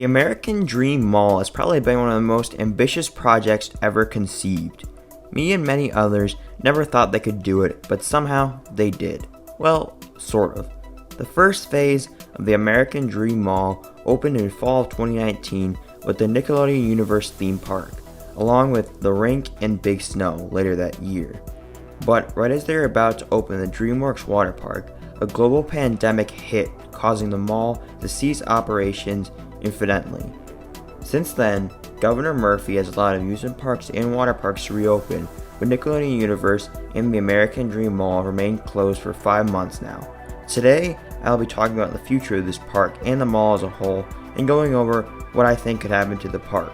The American Dream Mall has probably been one of the most ambitious projects ever conceived. Me and many others never thought they could do it, but somehow they did. Well, sort of. The first phase of the American Dream Mall opened in fall of 2019 with the Nickelodeon Universe theme park, along with the rink and Big Snow later that year. But right as they were about to open the DreamWorks water park, a global pandemic hit, causing the mall to cease operations indefinitely. Since then, Governor Murphy has allowed amusement parks and water parks to reopen, but Nickelodeon Universe and the American Dream Mall remain closed for 5 months now. Today, I'll be talking about the future of this park and the mall as a whole, and going over what I think could happen to the park.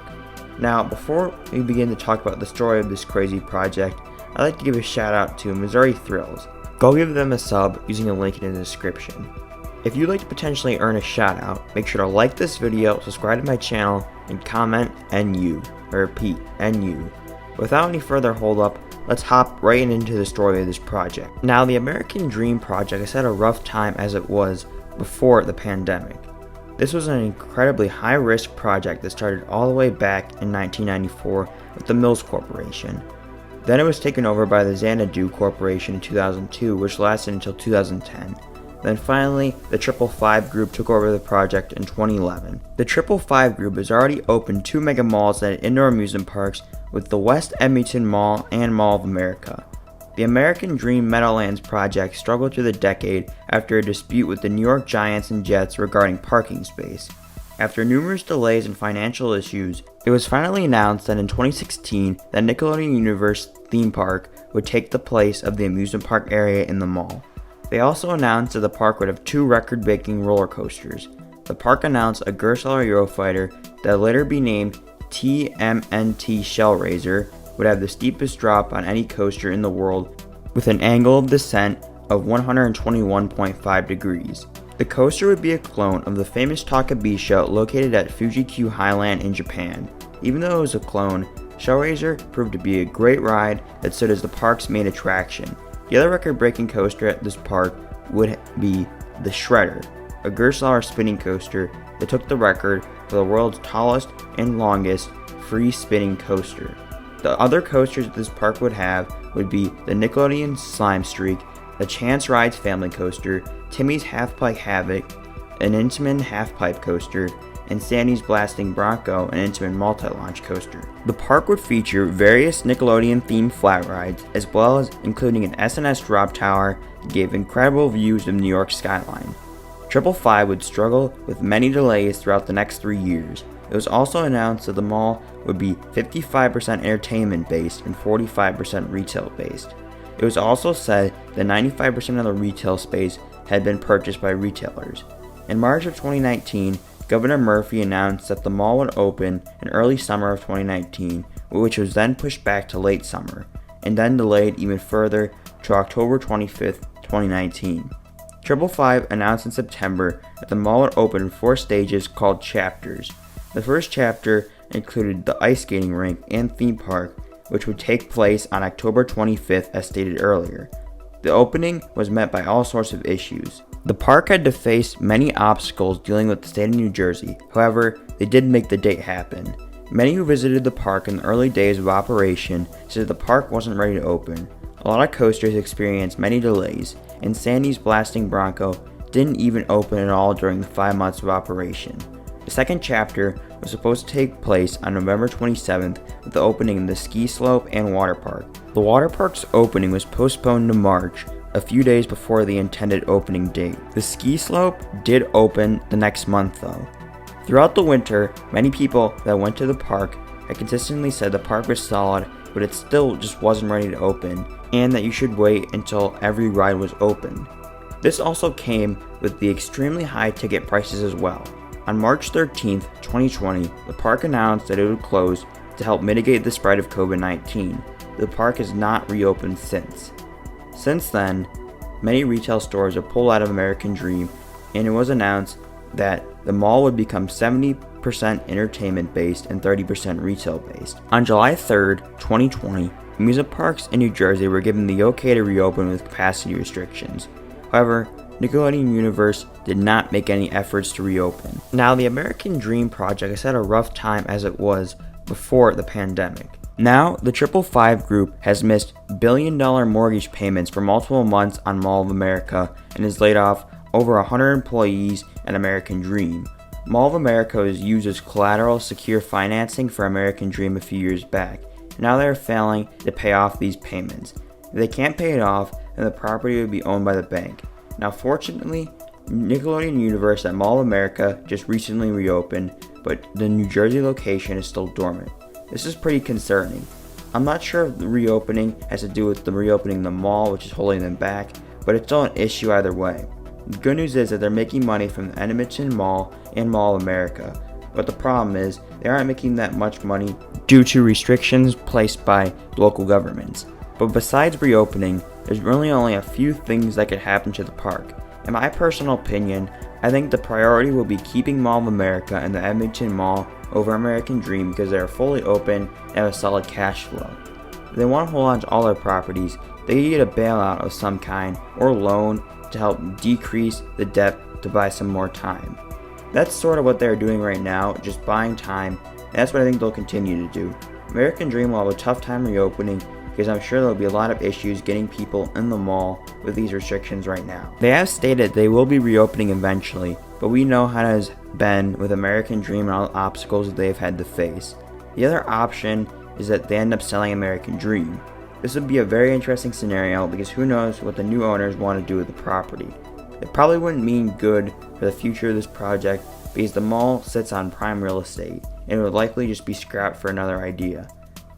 Now, before we begin to talk about the story of this crazy project, I'd like to give a shout out to Missouri Thrills. Go give them a sub using a link in the description. If you'd like to potentially earn a shout out, make sure to like this video, subscribe to my channel, and comment NU. I repeat, NU. Without any further hold up, let's hop right into the story of this project. Now, the American Dream project has had a rough time as it was before the pandemic. This was an incredibly high-risk project that started all the way back in 1994 with the Mills Corporation. Then it was taken over by the Xanadu Corporation in 2002, which lasted until 2010. Then finally, the 555 Group took over the project in 2011. The 555 Group has already opened 2 mega malls and indoor amusement parks with the West Edmonton Mall and Mall of America. The American Dream Meadowlands project struggled through the decade after a dispute with the New York Giants and Jets regarding parking space. After numerous delays and financial issues, it was finally announced that in 2016 that Nickelodeon Universe theme park would take the place of the amusement park area in the mall. They also announced that the park would have 2 record-breaking roller coasters. The park announced a Gerstlauer Eurofighter that would later be named TMNT Shellraiser would have the steepest drop on any coaster in the world with an angle of descent of 121.5 degrees. The coaster would be a clone of the famous Takabisha located at Fuji-Q Highland in Japan. Even though it was a clone, Shellraiser proved to be a great ride that stood as the park's main attraction. The other record-breaking coaster at this park would be the Shredder, a Gerstlauer spinning coaster that took the record for the world's tallest and longest free spinning coaster. The other coasters that this park would have would be the Nickelodeon Slime Streak, the Chance Rides Family Coaster, Timmy's Half-Pipe Havoc, an Intamin Half-Pipe Coaster, and Sandy's Blasting Bronco, an Intamin multi-launch coaster. The park would feature various Nickelodeon-themed flat rides, as well as including an SNS drop tower that gave incredible views of New York skyline. 555 would struggle with many delays throughout the next 3 years. It was also announced that the mall would be 55% entertainment-based and 45% retail-based. It was also said that 95% of the retail space had been purchased by retailers. In March of 2019, Governor Murphy announced that the mall would open in early summer of 2019, which was then pushed back to late summer, and then delayed even further to October 25, 2019. 555 announced in September that the mall would open in 4 stages called chapters. The first chapter included the ice skating rink and theme park, which would take place on October 25th as stated earlier. The opening was met by all sorts of issues. The park had to face many obstacles dealing with the state of New Jersey, however, they did make the date happen. Many who visited the park in the early days of operation said the park wasn't ready to open. A lot of coasters experienced many delays, and Sandy's Blasting Bronco didn't even open at all during the 5 months of operation. The second chapter was supposed to take place on November 27th with the opening of the ski slope and water park. The water park's opening was postponed to March, a few days before the intended opening date. The ski slope did open the next month though. Throughout the winter, many people that went to the park had consistently said the park was solid, but it still just wasn't ready to open, and that you should wait until every ride was open. This also came with the extremely high ticket prices as well. On March 13th, 2020, the park announced that it would close to help mitigate the spread of COVID-19. The park has not reopened since. Since then, many retail stores have pulled out of American Dream, and it was announced that the mall would become 70% entertainment-based and 30% retail-based. On July 3rd, 2020, amusement parks in New Jersey were given the okay to reopen with capacity restrictions. However, Nickelodeon Universe did not make any efforts to reopen. Now, the American Dream project has had a rough time as it was before the pandemic. Now, the 555 group has missed billion-dollar mortgage payments for multiple months on Mall of America and has laid off over 100 employees at American Dream. Mall of America was used as collateral secure financing for American Dream a few years back. Now they are failing to pay off these payments. If they can't pay it off, then the property would be owned by the bank. Now, fortunately, Nickelodeon Universe at Mall of America just recently reopened, but the New Jersey location is still dormant. This is pretty concerning. I'm not sure if the reopening has to do with them reopening the mall, which is holding them back, but it's still an issue either way. The good news is that they're making money from the Edmonton Mall and Mall of America, but the problem is they aren't making that much money due to restrictions placed by local governments. But besides reopening, there's really only a few things that could happen to the park. In my personal opinion, I think the priority will be keeping Mall of America and the Edmonton Mall over American Dream because they are fully open and have a solid cash flow. If they want to hold on to all their properties, they could get a bailout of some kind or loan to help decrease the debt to buy some more time. That's sort of what they're doing right now, just buying time, and that's what I think they'll continue to do. American Dream will have a tough time reopening because I'm sure there'll be a lot of issues getting people in the mall with these restrictions right now. They have stated they will be reopening eventually, but we know how it has been with American Dream and all the obstacles that they've had to face. The other option is that they end up selling American Dream. This would be a very interesting scenario because who knows what the new owners want to do with the property. It probably wouldn't mean good for the future of this project because the mall sits on prime real estate and it would likely just be scrapped for another idea.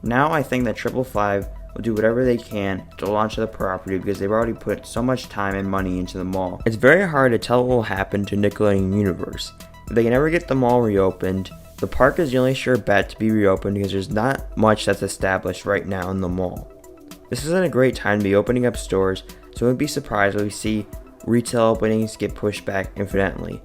Now I think that 555 will do whatever they can to launch the property because they've already put so much time and money into the mall. It's very hard to tell what will happen to Nickelodeon Universe. If they can ever get the mall reopened, the park is the only sure bet to be reopened because there's not much that's established right now in the mall. This isn't a great time to be opening up stores, so I wouldn't be surprised if we see retail openings get pushed back infinitely.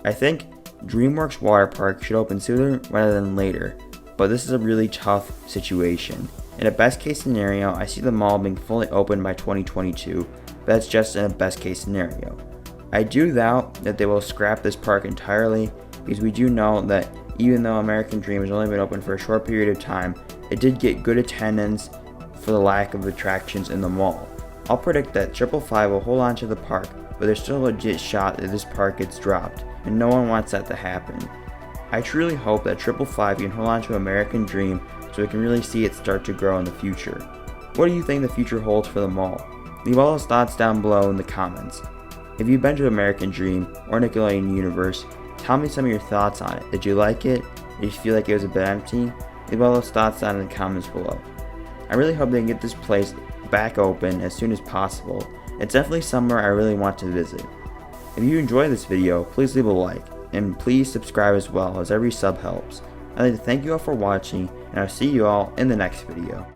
I think DreamWorks Water Park should open sooner rather than later, but this is a really tough situation. In a best case scenario, I see the mall being fully open by 2022, but that's just in a best case scenario. I do doubt that they will scrap this park entirely because we do know that even though American Dream has only been open for a short period of time, it did get good attendance for the lack of attractions in the mall. I'll predict that 555 will hold on to the park, but there's still a legit shot that this park gets dropped, and no one wants that to happen. I truly hope that 555 can hold on to American Dream so we can really see it start to grow in the future. What do you think the future holds for the mall? Leave all those thoughts down below in the comments. If you've been to American Dream or Nickelodeon Universe, tell me some of your thoughts on it. Did you like it? Did you feel like it was a bit empty? Leave all those thoughts down in the comments below. I really hope they can get this place back open as soon as possible. It's definitely somewhere I really want to visit. If you enjoyed this video, please leave a like, and please subscribe as well, as every sub helps. I'd like to thank you all for watching, and I'll see you all in the next video.